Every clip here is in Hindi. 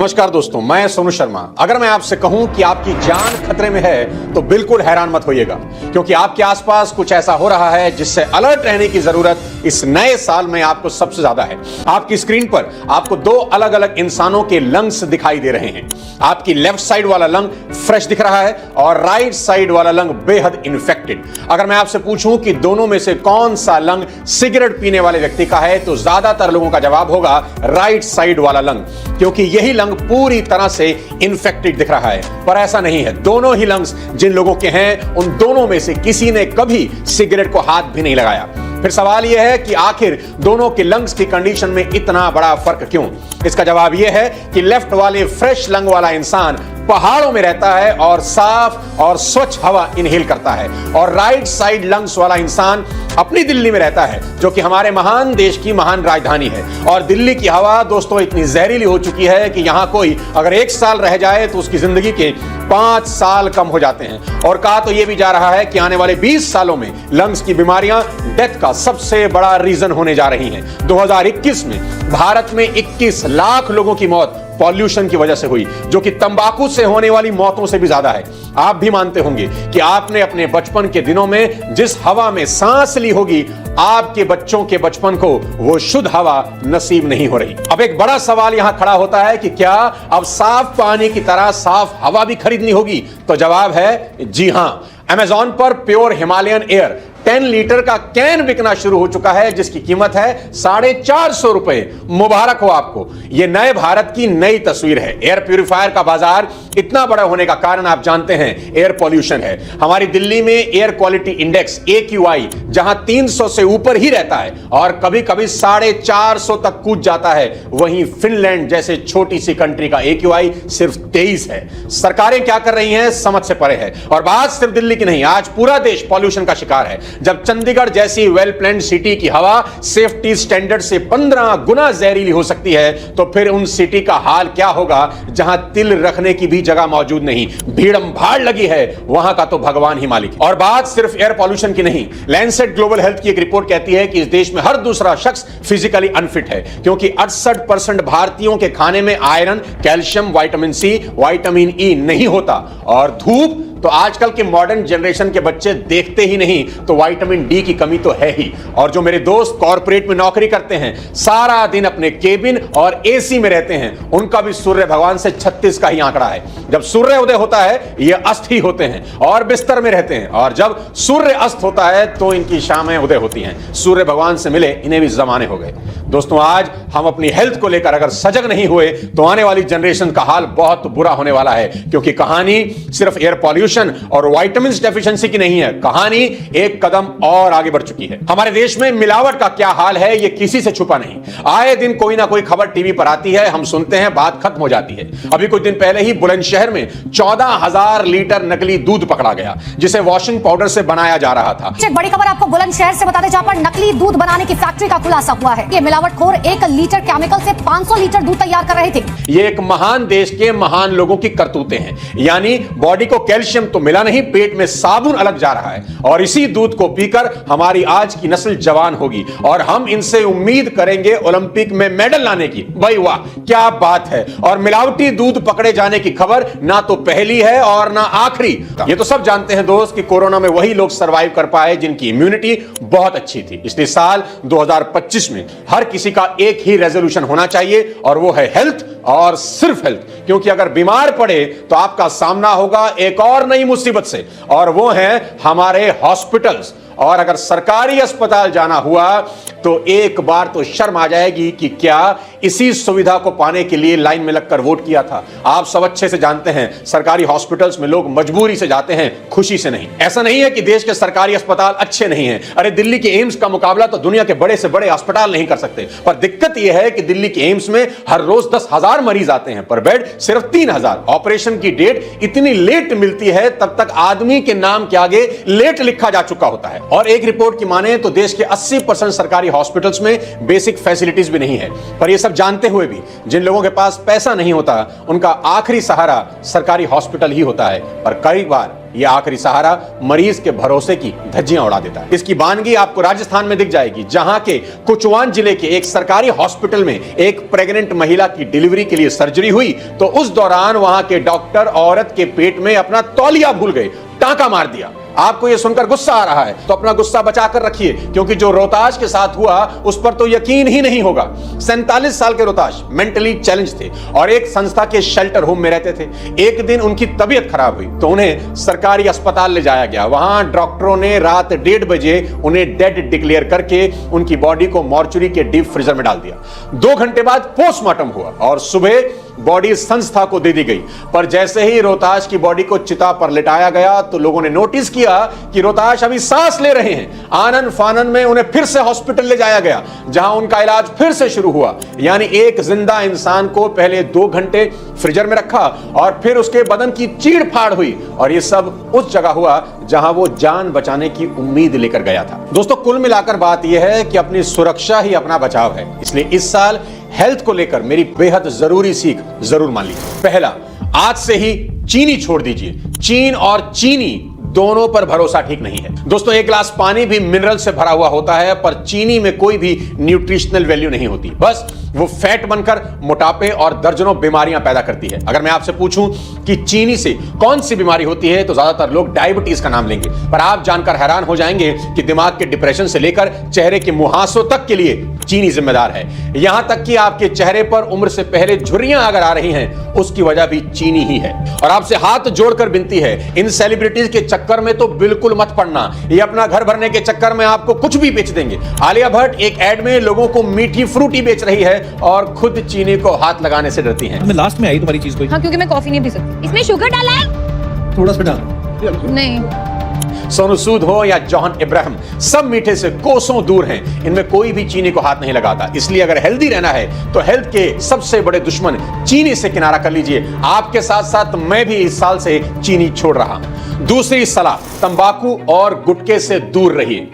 नमस्कार दोस्तों, मैं सोनू शर्मा। अगर मैं आपसे कहूं कि आपकी जान खतरे में है तो बिल्कुल हैरान मत होइएगा, क्योंकि आपके आसपास कुछ ऐसा हो रहा है जिससे अलर्ट रहने की जरूरत इस नए साल में आपको सबसे ज्यादा है। आपकी स्क्रीन पर आपको दो अलग अलग इंसानों के लंग्स दिखाई दे रहे हैं। आपकी लेफ्ट साइड वाला लंग फ्रेश दिख रहा है और राइट साइड वाला लंग बेहद इन्फेक्टेड। अगर मैं आपसे पूछूं कि दोनों में से कौन सा लंग सिगरेट पीने वाले व्यक्ति का है तो ज्यादातर लोगों का जवाब होगा राइट साइड वाला लंग, क्योंकि यही लंग पूरी तरह से इन्फेक्टेड दिख रहा है। पर ऐसा नहीं है। दोनों ही लंग्स जिन लोगों के हैं उन दोनों में से किसी ने कभी सिगरेट को हाथ भी नहीं लगाया। फिर सवाल यह है कि आखिर दोनों के लंग्स की कंडीशन में इतना बड़ा फर्क क्यों? इसका जवाब यह है कि लेफ्ट वाले फ्रेश लंग वाला इंसान पहाड़ों में रहता है और साफ और स्वच्छ हवा इनहेल करता है, और राइट साइड लंग्स वाला इंसान अपनी दिल्ली में रहता है, जो कि हमारे महान देश की महान राजधानी है। और दिल्ली की हवा दोस्तों इतनी जहरीली हो चुकी है कि यहां कोई अगर 1 साल रह जाए तो उसकी जिंदगी के 5 साल कम हो जाते हैं। और कहा तो यह भी जा रहा है कि आने वाले 20 सालों में लंग्स की बीमारियां डेथ का सबसे बड़ा रीजन होने जा रही हैं। 2021 में भारत में 21 लाख लोगों की मौत पॉल्यूशन की वजह से हुई, जो कि तंबाकू से होने वाली मौतों से भी ज्यादा है। आप भी मानते होंगे कि आपने अपने बचपन के दिनों में जिस हवा में सांस ली होगी, आपके बच्चों के बचपन को वो शुद्ध हवा नसीब नहीं हो रही। अब एक बड़ा सवाल यहां खड़ा होता है कि क्या अब साफ पानी की तरह साफ हवा भी खरीदनी होगी? तो जवाब है जी हां। अमेज़न पर प्योर हिमालयन एयर 10 लीटर का कैन बिकना शुरू हो चुका है, जिसकी कीमत है 450 रुपए। मुबारक हो आपको। यह नए भारत की नई तस्वीर है। एयर प्यूरिफायर का बाजार इतना बड़ा होने का कारण आप जानते हैं, एयर पॉल्यूशन है। हमारी दिल्ली में एयर क्वालिटी इंडेक्स AQI जहां 300 से ऊपर ही रहता है और कभी कभी 450 तक कूद जाता है, वहीं फिनलैंड जैसे छोटी सी कंट्री का AQI सिर्फ 23 है। सरकारें क्या कर रही हैं समझ से परे है। और बात सिर्फ दिल्ली की नहीं, आज पूरा देश पॉल्यूशन का शिकार है। जब चंडीगढ़ जैसी वेल प्लान्ड सिटी की हवा सेफ्टी स्टैंडर्ड से 15 गुना जहरीली हो सकती है, तो फिर उन सिटी का हाल क्या होगा जहां तिल रखने की भी जगह मौजूद नहीं, भीड़म भाड़ लगी है, वहां का तो भगवान ही मालिक है। और बात सिर्फ एयर पॉल्यूशन की नहीं, लैंसेट ग्लोबल हेल्थ की एक रिपोर्ट कहती है कि इस देश में हर दूसरा शख्स फिजिकली अनफिट है, क्योंकि 68% भारतीयों के खाने में iron, calcium, vitamin C, vitamin E नहीं होता। और धूप तो आजकल के मॉडर्न जनरेशन के बच्चे देखते ही नहीं, तो विटामिन D की कमी तो है ही। और जो मेरे दोस्त कॉर्पोरेट में नौकरी करते हैं, सारा दिन अपने केबिन और AC में रहते हैं, उनका भी सूर्य भगवान से 36 का ही आंकड़ा है। जब सूर्य उदय होता है ये अस्त ही होते हैं और बिस्तर में रहते हैं, और जब सूर्य अस्त होता है तो इनकी शामें उदय होती हैं। सूर्य भगवान से मिले इन्हें भी जमाने हो गए। दोस्तों, आज हम अपनी हेल्थ को लेकर अगर सजग नहीं हुए तो आने वाली जनरेशन का हाल बहुत बुरा होने वाला है, क्योंकि कहानी सिर्फ एयर पॉल्यूशन और विटामिन डेफिशिएंसी की नहीं है, कहानी एक कदम और आगे बढ़ चुकी है। हमारे देश में मिलावट का क्या हाल है ये किसी से छुपा नहीं। आए दिन कोई ना कोई खबर टीवी पर आती है, हम सुनते हैं, बात खत्म हो जाती है। अभी कुछ दिन पहले ही बुलंदशहर में 14,000 लीटर नकली दूध पकड़ा गया, जिसे वॉशिंग पाउडर से बनाया जा रहा था। एक बड़ी खबर आपको बुलंदशहर से बता दें, जहां पर नकली दूध बनाने की फैक्ट्री का खुलासा हुआ है। ये मिलावटखोर 1 लीटर केमिकल से 500 लीटर दूध तैयार कर रहे थे। ये एक महान देश के महान लोगों की करतूतें हैं। यानी बॉडी को कैल्शियम तो मिला नहीं, पेट में साबुन अलग जा रहा है, और इसी दूध को पीकर हमारी आज की नस्ल जवान होगी और हम इनसे उम्मीद करेंगे ओलंपिक में मेडल लाने की। भाई वाह, क्या बात है। और मिलावटी दूध पकड़े जाने की खबर ना तो पहली है और ना आखिरी। ये तो सब जानते हैं दोस्त कि कोरोना में वही लोग सरवाइव कर पाए जिनकी इम्यूनिटी बहुत अच्छी थी। इसलिए साल 2025 में हर किसी का एक ही रेजोल्यूशन होना चाहिए, और वो है हेल्थ और सिर्फ हेल्थ। क्योंकि अगर बीमार पड़े तो आपका सामना होगा एक और नई मुसीबत से, और वो है हमारे हॉस्पिटल्स। और अगर सरकारी अस्पताल जाना हुआ तो एक बार तो शर्म आ जाएगी कि क्या इसी सुविधा को पाने के लिए लाइन में लगकर वोट किया था। आप सब अच्छे से जानते हैं सरकारी हॉस्पिटल्स में लोग मजबूरी से जाते हैं, खुशी से नहीं। ऐसा नहीं है कि देश के सरकारी अस्पताल अच्छे नहीं हैं। अरे दिल्ली के एम्स का मुकाबला तो दुनिया के बड़े से बड़े अस्पताल नहीं कर सकते। पर दिक्कत यह है कि दिल्ली के एम्स में हर रोज 10,000 मरीज आते हैं, पर बेड सिर्फ 3,000। ऑपरेशन की डेट इतनी लेट मिलती है, तब तक आदमी के नाम के आगे लेट लिखा जा चुका होता है। और एक रिपोर्ट की माने तो देश के 80% सरकारी हॉस्पिटल्स में बेसिक फैसिलिटीज भी नहीं है। पर यह सब जानते हुए भी जिन लोगों के पास पैसा नहीं होता, उनका आखिरी सहारा सरकारी हॉस्पिटल ही होता है। पर कई बार ये आखिरी सहारा मरीज के भरोसे की धज्जियां उड़ा देता है। इसकी बानगी आपको राजस्थान में दिख जाएगी, जहां के कुचवान जिले के एक सरकारी हॉस्पिटल में एक प्रेग्नेंट महिला की डिलीवरी के लिए सर्जरी हुई तो उस दौरान वहां के डॉक्टर औरत के पेट में अपना तौलिया भूल गए, टांका मार दिया। आपको यह सुनकर गुस्सा आ रहा है तो अपना गुस्सा बचाकर रखिए, क्योंकि जो रोहताश के साथ हुआ उस पर तो यकीन ही नहीं होगा। 47 साल के रोहताश मेंटली चैलेंज थे और एक संस्था के शेल्टर होम में रहते थे। एक दिन उनकी तबीयत खराब हुई तो उन्हें सरकारी अस्पताल ले जाया गया। वहां डॉक्टरों ने रात 1:30 बजे उन्हें डेड डिक्लेयर करके उनकी बॉडी को मॉर्चुरी के डीप फ्रीजर में डाल दिया। 2 घंटे बाद पोस्टमार्टम हुआ और सुबह बॉडी संस्था को दे दी गई। पर जैसे ही रोहताश की बॉडी को चिता पर लिटाया गया तो लोगों ने नोटिस किया कि रोहताश अभी सांस ले रहे हैं। आनन फानन में उन्हें फिर से हॉस्पिटल ले जाया गया, जहां उनका इलाज फिर से शुरू हुआ। यानी एक जिंदा इंसान को पहले 2 घंटे फ्रीजर में रखा और फिर उसके बदन की चीड़ फाड़ हुई, और यह सब उस जगह हुआ जहां वो जान बचाने की उम्मीद लेकर गया था। दोस्तों, कुल मिलाकर बात यह है कि अपनी सुरक्षा ही अपना बचाव है। इसलिए इस साल हेल्थ को लेकर मेरी बेहद जरूरी सीख जरूर मान लीजिए। पहला, आज से ही चीनी छोड़ दीजिए। चीन और चीनी दोनों पर भरोसा ठीक नहीं है। दोस्तों, एक गिलास पानी भी मिनरल से भरा हुआ होता है, पर चीनी में कोई भी न्यूट्रिशनल वैल्यू नहीं होती। बस वो फैट बनकर मोटापे और दर्जनों बीमारियां पैदा करती है। अगर मैं आपसे पूछूं कि चीनी से कौन सी बीमारी होती है तो ज्यादातर लोग डायबिटीज का नाम लेंगे, पर आप जानकर हैरान हो जाएंगे कि दिमाग के डिप्रेशन से लेकर चेहरे के मुहासों तक के लिए चीनी जिम्मेदार है। यहां तक कि आपके चेहरे पर उम्र से पहले झुर्रियां अगर आ रही हैं, उसकी वजह भी चीनी ही है। और आपसे हाथ जोड़कर विनती है, इन सेलिब्रिटीज के चक्कर में तो बिल्कुल मत पड़ना। ये अपना घर भरने के चक्कर में आपको कुछ भी बेच देंगे। आलिया भट्ट एक एड में लोगों को मीठी फ्रूटी बेच रही है और खुद चीनी को हाथ लगाने से डरती हैं। मैं लास्ट में आई तुम्हारी चीज कोई। हाँ, क्योंकि मैं कॉफी नहीं पी सकती। इसमें शुगर डाला है? थोड़ा सा डाल। नहीं। सोनू सूद हो या जॉन इब्राहिम, सब मीठे से कोसों दूर हैं। इनमें कोई भी चीनी को हाथ नहीं लगाता। इसलिए अगर हेल्दी रहना है तो हेल्थ के सबसे बड़े दुश्मन चीनी से किनारा कर लीजिए। आपके साथ साथ मैं भी इस साल से चीनी छोड़ रहा हूं। दूसरी सलाह, तंबाकू और गुटखे से दूर रहिए।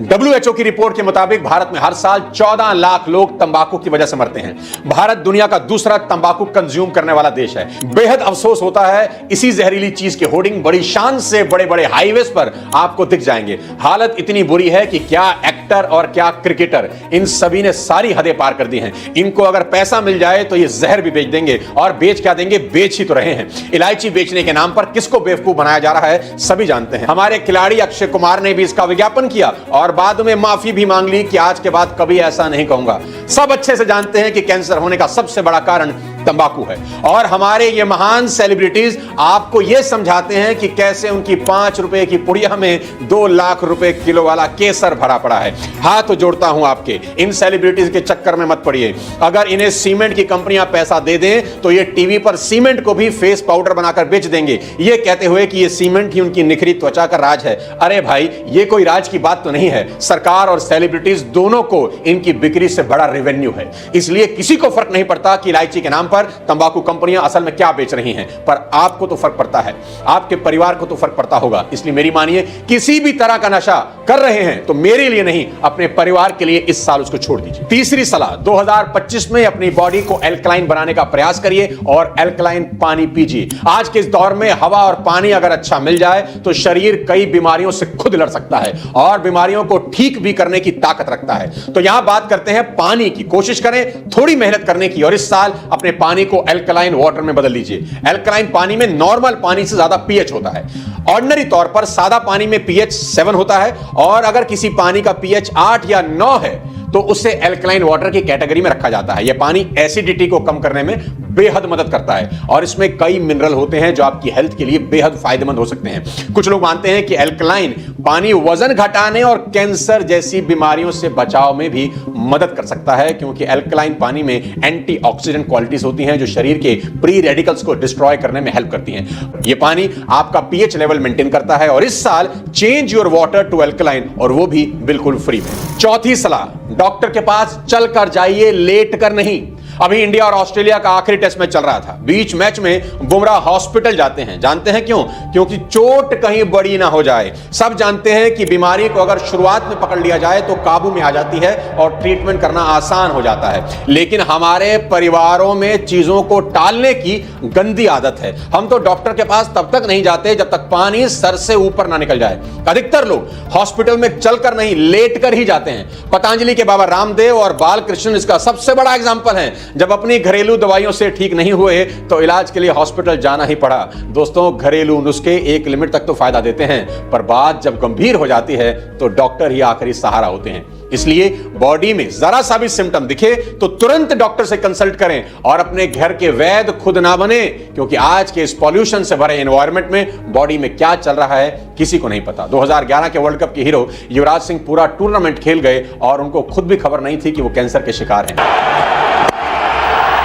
WHO की रिपोर्ट के मुताबिक भारत में हर साल 14 लाख लोग तंबाकू की वजह से मरते हैं। भारत दुनिया का दूसरा तंबाकू कंज्यूम करने वाला देश है। बेहद अफसोस होता है, इसी जहरीली चीज के होर्डिंग बड़ी शान से बड़े बड़े हाईवेज पर आपको दिख जाएंगे। हालत इतनी बुरी है कि क्या एक्टर और क्या क्रिकेटर, इन सभी ने सारी हदें पार कर दी हैं। इनको अगर पैसा मिल जाए तो ये जहर भी बेच देंगे, और बेच क्या देंगे, बेच ही तो रहे हैं। इलायची बेचने के नाम पर किसको बेवकूफ बनाया जा रहा है सभी जानते हैं। हमारे खिलाड़ी अक्षय कुमार ने भी इसका विज्ञापन किया और बाद में माफी भी मांग ली कि आज के बाद कभी ऐसा नहीं कहूंगा। सब अच्छे से जानते हैं कि कैंसर होने का सबसे बड़ा कारण तंबाकू है, और हमारे ये महान सेलिब्रिटीज आपको ये समझाते हैं कि कैसे उनकी 5 रुपए की पुड़िया में 2 लाख रुपए किलो वाला केसर भरा पड़ा है। हाथ जोड़ता हूं आपके, इन सेलिब्रिटीज के चक्कर में मत पड़िए। अगर इन्हें सीमेंट की कंपनियां पैसा दे दें तो ये टीवी पर सीमेंट को भी फेस पाउडर बनाकर बेच देंगे, ये कहते हुए कि ये सीमेंट ही उनकी निखरी त्वचा का राज है। अरे भाई, ये कोई राज की बात तो नहीं है। सरकार और सेलिब्रिटीज दोनों को इनकी बिक्री से बड़ा रेवेन्यू है। इसलिए किसी को फर्क नहीं पड़ता कि इलायची के नाम पर तंबाकू कंपनियां असल में क्या बेच रही हैं, पर आपको तो फर्क पड़ता है, आपके परिवार को तो फर्क पड़ता होगा। इसलिए मेरी मानिए, किसी भी तरह का नशा कर रहे हैं तो मेरे लिए नहीं, अपने परिवार के लिए इस साल उसको छोड़ दीजिए। तीसरी सलाह, 2025 में अपनी बॉडी को एल्कलाइन बनाने का प्रयास करिए और एल्कलाइन पानी पीजिए। आज के इस दौर में हवा और पानी अगर अच्छा मिल जाए तो शरीर कई बीमारियों से खुद लड़ सकता है और बीमारियों को ठीक भी करने की ताकत रखता है। तो यहां बात करते हैं पानी की। कोशिश करें थोड़ी मेहनत करने की और इस साल अपने पानी को एल्कलाइन वाटर में बदल लीजिए। एल्कलाइन पानी में नॉर्मल पानी से ज्यादा पीएच होता है। ऑर्डिनरी तौर पर सादा पानी में पीएच 7 होता है, और अगर किसी पानी का पीएच 8 या 9 है तो उसे एल्कलाइन वाटर की कैटेगरी में रखा जाता है। यह पानी एसिडिटी को कम करने में बेहद मदद करता है और इसमें कई मिनरल होते हैं जो आपकी हेल्थ के लिए बेहद फायदेमंद हो सकते हैं। कुछ लोग मानते हैं कि एल्कलाइन पानी वजन घटाने और कैंसर जैसी बीमारियों से बचाव में भी मदद कर सकता है, क्योंकि एल्कलाइन पानी में एंटीऑक्सीडेंट क्वालिटीज होती हैं जो शरीर के प्री रेडिकल्स को डिस्ट्रॉय करने में हेल्प करती हैं। यह पानी आपका पीएच लेवल मेंटेन करता है और इस साल change your water to alkaline, और वो भी बिल्कुल फ्री में। चौथी सलाह, डॉक्टर के पास चल कर जाइए, लेट कर नहीं। अभी इंडिया और ऑस्ट्रेलिया का आखिरी टेस्ट मैच चल रहा था। बीच मैच में बुमराह हॉस्पिटल जाते हैं। जानते हैं क्यों? क्योंकि चोट कहीं बड़ी ना हो जाए। सब जानते हैं कि बीमारी को अगर शुरुआत में पकड़ लिया जाए तो काबू में आ जाती है और ट्रीटमेंट करना आसान हो जाता है। लेकिन हमारे परिवारों में चीजों को टालने की गंदी आदत है। हम तो डॉक्टर के पास तब तक नहीं जाते जब तक पानी सर से ऊपर ना निकल जाए। अधिकतर लोग हॉस्पिटल में चलकर नहीं, लेटकर ही जाते हैं। पतंजलि के बाबा रामदेव और बालकृष्ण इसका सबसे बड़ा एग्जांपल है। जब अपनी घरेलू दवाइयों से ठीक नहीं हुए तो इलाज के लिए हॉस्पिटल जाना ही पड़ा। दोस्तों, घरेलू नुस्खे एक लिमिट तक तो फायदा देते हैं, पर बात जब गंभीर हो जाती है तो डॉक्टर ही आखिरी सहारा होते हैं। इसलिए बॉडी में जरा सा भी सिम्टम दिखे तो तुरंत डॉक्टर से कंसल्ट करें और अपने घर के वैद्य खुद ना बने, क्योंकि आज के इस पॉल्यूशन से भरे एनवायरनमेंट में बॉडी में क्या चल रहा है किसी को नहीं पता। 2011 के वर्ल्ड कप के हीरो युवराज सिंह पूरा टूर्नामेंट खेल गए और उनको खुद भी खबर नहीं थी कि वो कैंसर के शिकार हैं।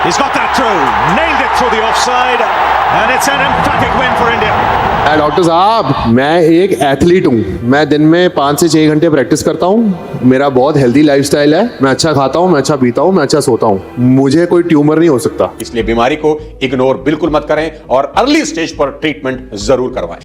He's got that through, nailed it through the offside, and it's an emphatic win for India. Doctor साहब, मैं एक एथलीट हूँ। मैं दिन में 5 से 6 घंटे प्रैक्टिस करता हूँ। मेरा बहुत हेल्दी लाइफस्टाइल है। मैं अच्छा खाता हूँ, मैं अच्छा पीता हूँ, मैं अच्छा सोता हूँ। मुझे कोई ट्यूमर नहीं हो सकता। इसलिए बीमारी को इग्नोर बिल्कुल मत करें और अर्ली स्टेज पर ट्रीटमेंट जरूर करवाएं।